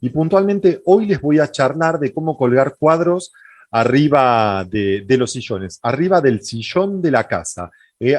y puntualmente hoy les voy a charlar de cómo colgar cuadros arriba de los sillones, arriba del sillón de la casa,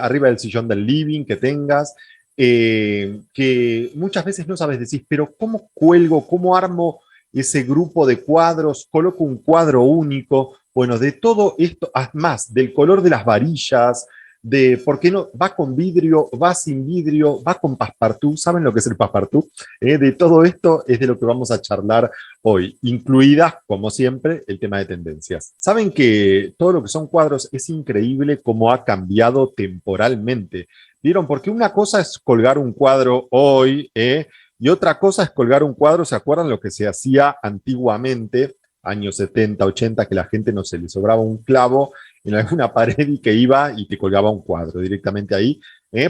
arriba del sillón del living que tengas, que muchas veces no sabes decir, pero ¿cómo cuelgo, cómo armo ese grupo de cuadros, coloco un cuadro único? Bueno, de todo esto, más del color de las varillas, de por qué no, va con vidrio, va sin vidrio, va con passepartout. ¿Saben lo que es el passepartout? De todo esto es de lo que vamos a charlar hoy, incluidas, como siempre, el tema de tendencias. Saben que todo lo que son cuadros es increíble cómo ha cambiado temporalmente. ¿Vieron? Porque una cosa es colgar un cuadro hoy, y otra cosa es colgar un cuadro. ¿Se acuerdan lo que se hacía antiguamente, años 70, 80, que la gente no se le sobraba un clavo en alguna pared y que iba y te colgaba un cuadro directamente ahí,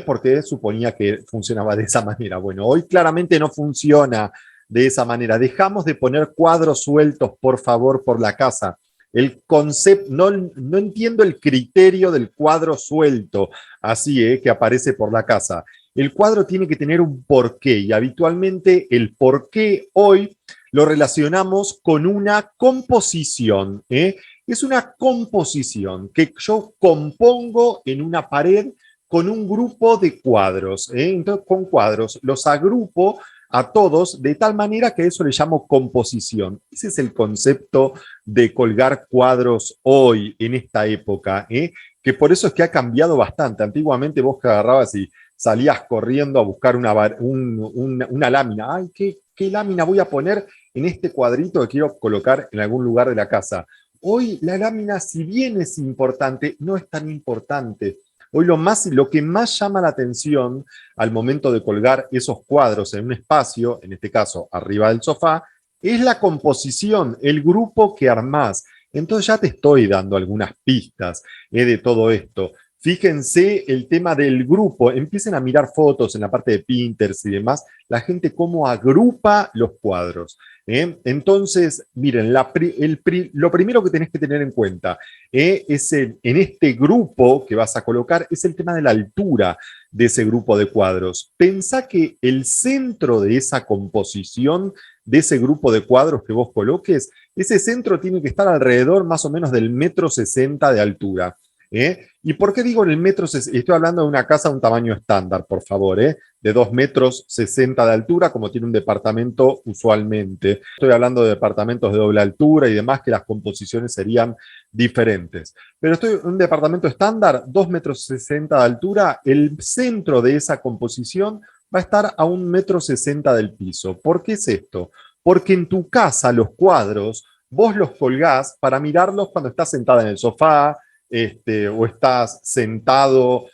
porque suponía que funcionaba de esa manera? Bueno, hoy claramente no funciona de esa manera. Dejamos de poner cuadros sueltos, por favor, por la casa. El concepto, no entiendo el criterio del cuadro suelto, así que aparece por la casa. El cuadro tiene que tener un porqué, y habitualmente el porqué hoy lo relacionamos con una composición. Es una composición que yo compongo en una pared con un grupo de cuadros. Entonces, con cuadros los agrupo a todos de tal manera que eso le llamo composición. Ese es el concepto de colgar cuadros hoy, en esta época, que por eso es que ha cambiado bastante. Antiguamente vos que agarrabas y salías corriendo a buscar una lámina. Ay, ¿qué lámina voy a poner en este cuadrito que quiero colocar en algún lugar de la casa? Hoy la lámina, si bien es importante, no es tan importante. Hoy lo que más llama la atención al momento de colgar esos cuadros en un espacio, en este caso arriba del sofá, es la composición, el grupo que armás. Entonces ya te estoy dando algunas pistas de todo esto. Fíjense el tema del grupo, empiecen a mirar fotos en la parte de Pinterest y demás, la gente cómo agrupa los cuadros. Entonces, miren, lo primero que tenés que tener en cuenta en este grupo que vas a colocar es el tema de la altura de ese grupo de cuadros. Pensá que el centro de esa composición, de ese grupo de cuadros que vos coloques, ese centro tiene que estar alrededor más o menos del 1,60 m de altura. ¿Y por qué digo en el metro? Estoy hablando de una casa de un tamaño estándar, por favor, de 2,60 m de altura, como tiene un departamento usualmente. Estoy hablando de departamentos de doble altura y demás, que las composiciones serían diferentes. Pero estoy en un departamento estándar, 2,60 m de altura, el centro de esa composición va a estar a 1,60 m del piso. ¿Por qué es esto? Porque en tu casa los cuadros, vos los colgás para mirarlos cuando estás sentada en el sofá, o estás sentado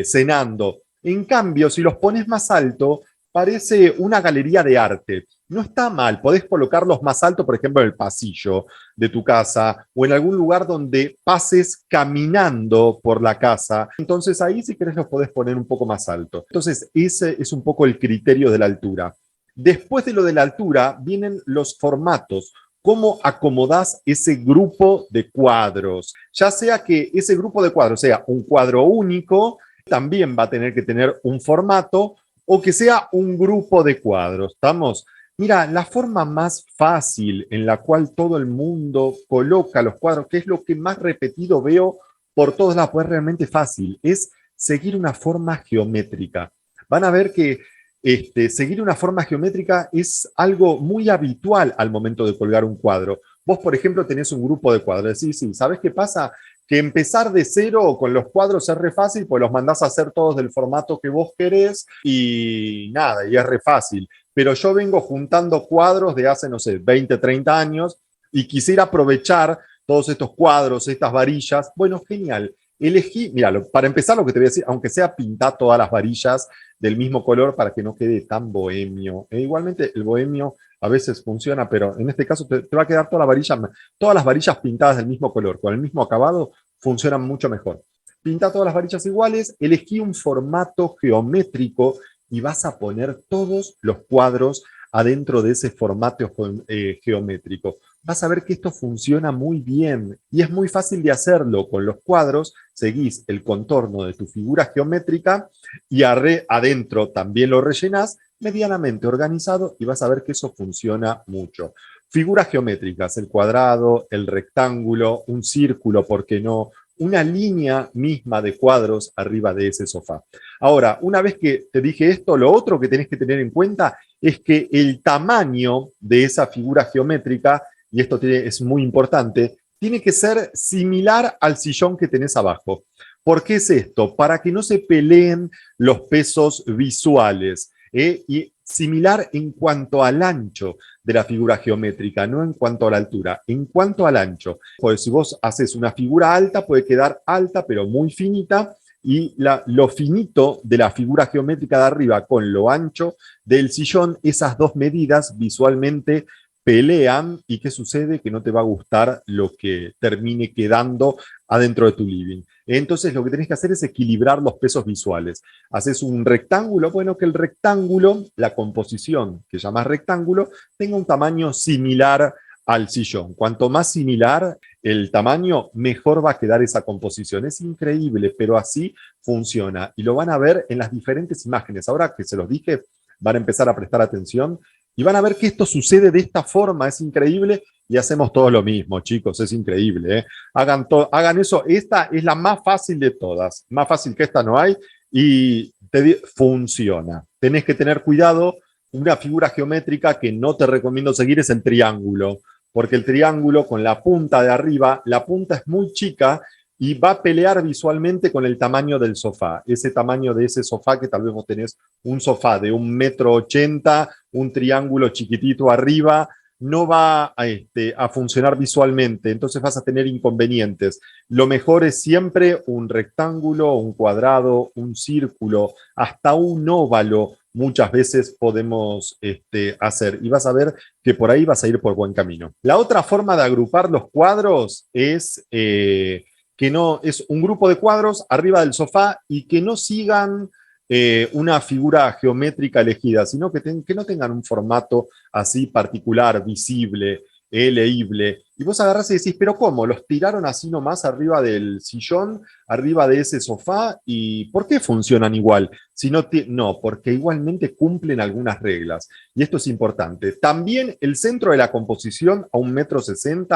cenando. En cambio, si los pones más alto, parece una galería de arte. No está mal, podés colocarlos más alto, por ejemplo, en el pasillo de tu casa o en algún lugar donde pases caminando por la casa. Entonces ahí, si querés, los podés poner un poco más alto. Entonces ese es un poco el criterio de la altura. Después de lo de la altura vienen los formatos. ¿Cómo acomodás ese grupo de cuadros? Ya sea que ese grupo de cuadros sea un cuadro único, también va a tener que tener un formato, o que sea un grupo de cuadros. ¿Estamos? Mira, la forma más fácil en la cual todo el mundo coloca los cuadros, que es lo que más repetido veo por todos lados, pues es realmente fácil, es seguir una forma geométrica. Van a ver que seguir una forma geométrica es algo muy habitual al momento de colgar un cuadro. Vos, por ejemplo, tenés un grupo de cuadros. Decís, sí, ¿sabés qué pasa? Que empezar de cero con los cuadros es re fácil, pues los mandás a hacer todos del formato que vos querés y nada, y es re fácil. Pero yo vengo juntando cuadros de hace, no sé, 20, 30 años y quisiera aprovechar todos estos cuadros, estas varillas. Bueno, genial. Elegí, mira, para empezar lo que te voy a decir, aunque sea pintar todas las varillas del mismo color para que no quede tan bohemio. Igualmente el bohemio a veces funciona, pero en este caso te va a quedar todas las varillas pintadas del mismo color, con el mismo acabado, funcionan mucho mejor. Pinta todas las varillas iguales, elegí un formato geométrico y vas a poner todos los cuadros adentro de ese formato geométrico. Vas a ver que esto funciona muy bien y es muy fácil de hacerlo. Con los cuadros seguís el contorno de tu figura geométrica y adentro también lo rellenás medianamente organizado y vas a ver que eso funciona mucho. Figuras geométricas, el cuadrado, el rectángulo, un círculo, ¿por qué no? Una línea misma de cuadros arriba de ese sofá. Ahora, una vez que te dije esto, lo otro que tenés que tener en cuenta es que el tamaño de esa figura geométrica, y esto es muy importante, tiene que ser similar al sillón que tenés abajo. ¿Por qué es esto? Para que no se peleen los pesos visuales. Y similar en cuanto al ancho de la figura geométrica, no en cuanto a la altura, en cuanto al ancho. Pues si vos haces una figura alta, puede quedar alta, pero muy finita, y lo finito de la figura geométrica de arriba con lo ancho del sillón, esas dos medidas visualmente pelean. ¿Y qué sucede? Que no te va a gustar lo que termine quedando adentro de tu living. Entonces lo que tenés que hacer es equilibrar los pesos visuales. Haces un rectángulo, bueno, que el rectángulo, la composición que llamas rectángulo, tenga un tamaño similar al sillón. Cuanto más similar el tamaño, mejor va a quedar esa composición. Es increíble, pero así funciona. Y lo van a ver en las diferentes imágenes. Ahora que se los dije, van a empezar a prestar atención y van a ver que esto sucede de esta forma. Es increíble y hacemos todo lo mismo, chicos. Es increíble, ¿eh? Hagan eso. Esta es la más fácil de todas. Más fácil que esta no hay y funciona. Tenés que tener cuidado. Una figura geométrica que no te recomiendo seguir es el triángulo, porque el triángulo con la punta de arriba, la punta es muy chica y va a pelear visualmente con el tamaño del sofá. Ese tamaño de ese sofá, que tal vez vos tenés un sofá de 1,80 m, un triángulo chiquitito arriba, no va a funcionar visualmente, entonces vas a tener inconvenientes. Lo mejor es siempre un rectángulo, un cuadrado, un círculo, hasta un óvalo. Muchas veces podemos hacer, y vas a ver que por ahí vas a ir por buen camino. La otra forma de agrupar los cuadros es que no es un grupo de cuadros arriba del sofá y que no sigan una figura geométrica elegida, sino que no tengan un formato así particular, visible, leíble. Y vos agarrás y decís, pero ¿cómo? ¿Los tiraron así nomás arriba del sillón, arriba de ese sofá? ¿Y por qué funcionan igual? Si no, no, porque igualmente cumplen algunas reglas. Y esto es importante. También el centro de la composición a 1,60 m,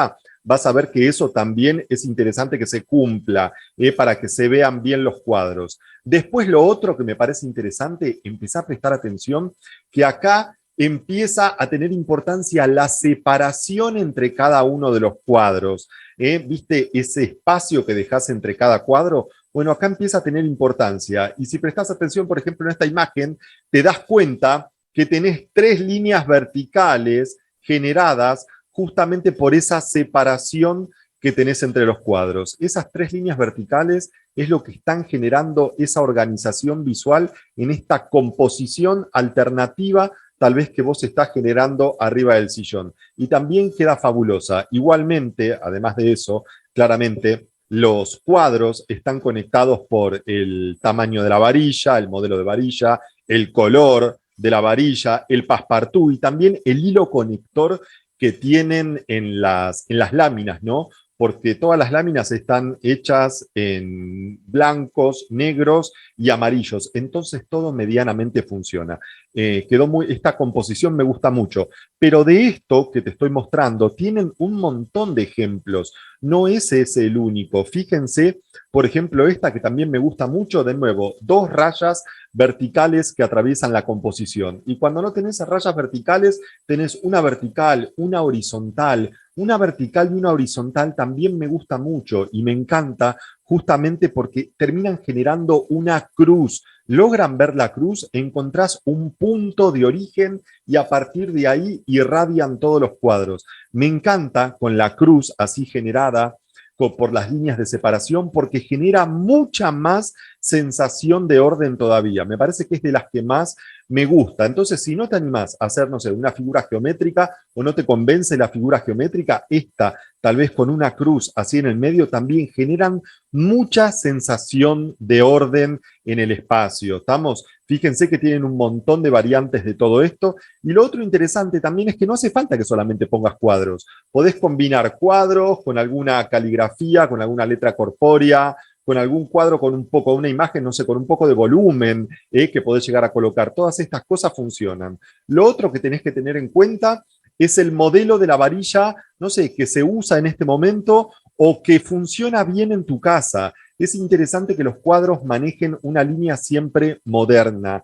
vas a ver que eso también es interesante que se cumpla, para que se vean bien los cuadros. Después lo otro que me parece interesante, empezar a prestar atención, que acá empieza a tener importancia la separación entre cada uno de los cuadros. ¿Viste ese espacio que dejas entre cada cuadro? Bueno, acá empieza a tener importancia. Y si prestas atención, por ejemplo, en esta imagen, te das cuenta que tenés 3 líneas verticales generadas justamente por esa separación que tenés entre los cuadros. Esas 3 líneas verticales es lo que están generando esa organización visual en esta composición alternativa, tal vez que vos estás generando arriba del sillón. Y también queda fabulosa. Igualmente, además de eso, claramente, los cuadros están conectados por el tamaño de la varilla, el modelo de varilla, el color de la varilla, el passepartout y también el hilo conector que tienen en las láminas, ¿no? Porque todas las láminas están hechas en blancos, negros y amarillos. Entonces todo medianamente funciona. Esta composición me gusta mucho. Pero de esto que te estoy mostrando, tienen un montón de ejemplos. No es ese el único. Fíjense, por ejemplo, esta que también me gusta mucho, de nuevo, 2 rayas verticales que atraviesan la composición. Y cuando no tenés rayas verticales, tenés una vertical, una horizontal. Una vertical y una horizontal también me gusta mucho y me encanta justamente porque terminan generando una cruz. Logran ver la cruz, encontrás un punto de origen y a partir de ahí irradian todos los cuadros. Me encanta con la cruz así generada por las líneas de separación porque genera mucha más sensación de orden todavía. Me parece que es de las que más me gusta. Entonces, si no te animás a hacer, no sé, una figura geométrica o no te convence la figura geométrica, esta, tal vez con una cruz así en el medio, también generan mucha sensación de orden en el espacio. ¿Estamos? Fíjense que tienen un montón de variantes de todo esto. Y lo otro interesante también es que no hace falta que solamente pongas cuadros. Podés combinar cuadros con alguna caligrafía, con alguna letra corpórea, con algún cuadro con un poco, una imagen, no sé, con un poco de volumen, que podés llegar a colocar. Todas estas cosas funcionan. Lo otro que tenés que tener en cuenta es el modelo de la varilla, no sé, que se usa en este momento o que funciona bien en tu casa. Es interesante que los cuadros manejen una línea siempre moderna,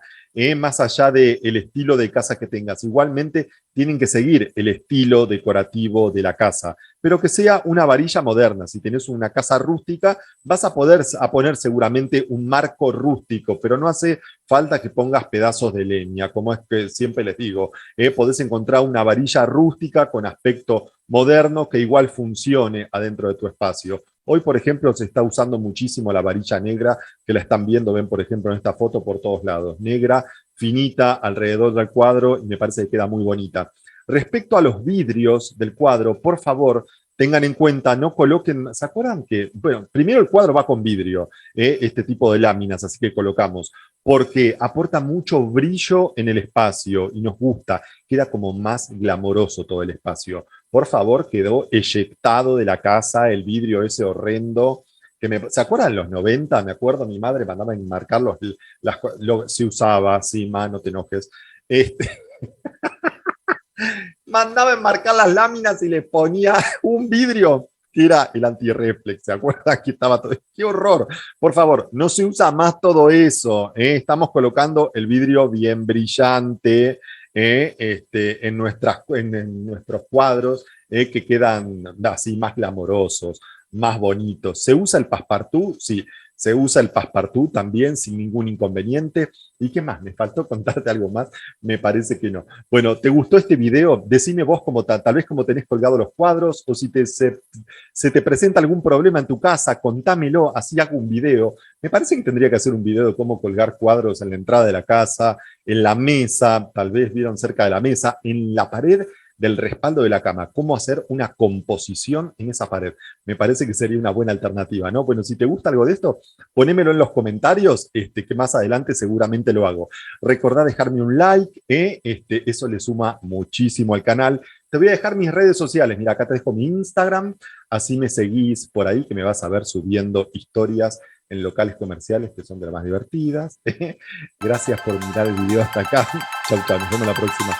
más allá del estilo de casa que tengas. Igualmente tienen que seguir el estilo decorativo de la casa, pero que sea una varilla moderna. Si tenés una casa rústica, vas a poner seguramente un marco rústico, pero no hace falta que pongas pedazos de leña, como es que siempre les digo. Podés encontrar una varilla rústica con aspecto moderno que igual funcione adentro de tu espacio. Hoy, por ejemplo, se está usando muchísimo la varilla negra, que la están viendo, ven, por ejemplo, en esta foto por todos lados. Negra, finita, alrededor del cuadro, y me parece que queda muy bonita. Respecto a los vidrios del cuadro, por favor, tengan en cuenta, no coloquen, ¿se acuerdan que? Bueno, primero el cuadro va con vidrio, este tipo de láminas, así que colocamos, porque aporta mucho brillo en el espacio y nos gusta, queda como más glamoroso todo el espacio. Por favor, quedó eyectado de la casa el vidrio ese horrendo. ¿Se acuerdan los 90? Me acuerdo, mi madre mandaba enmarcar se usaba, sí, ma, no te enojes. Mandaba enmarcar las láminas y le ponía un vidrio que era el antirreflex, ¿se acuerdan? Que estaba todo, ¡qué horror! Por favor, no se usa más todo eso, ¿eh? Estamos colocando el vidrio bien brillante, en nuestros cuadros, que quedan así más glamorosos, más bonitos. ¿Se usa el passepartout? Sí. Se usa el passepartout también sin ningún inconveniente. ¿Y qué más? ¿Me faltó contarte algo más? Me parece que no. Bueno, ¿te gustó este video? Decime vos tal vez cómo tenés colgados los cuadros o si se te presenta algún problema en tu casa, contámelo, así hago un video. Me parece que tendría que hacer un video de cómo colgar cuadros en la entrada de la casa, en la mesa, tal vez vieron cerca de la mesa, en la pared del respaldo de la cama, cómo hacer una composición en esa pared. Me parece que sería una buena alternativa, ¿no? Bueno, si te gusta algo de esto, ponémelo en los comentarios, que más adelante seguramente lo hago. Recordá dejarme un like, eso le suma muchísimo al canal. Te voy a dejar mis redes sociales, mira, acá te dejo mi Instagram, así me seguís por ahí, que me vas a ver subiendo historias en locales comerciales, que son de las más divertidas. Gracias por mirar el video hasta acá. Chau, chau, nos vemos la próxima.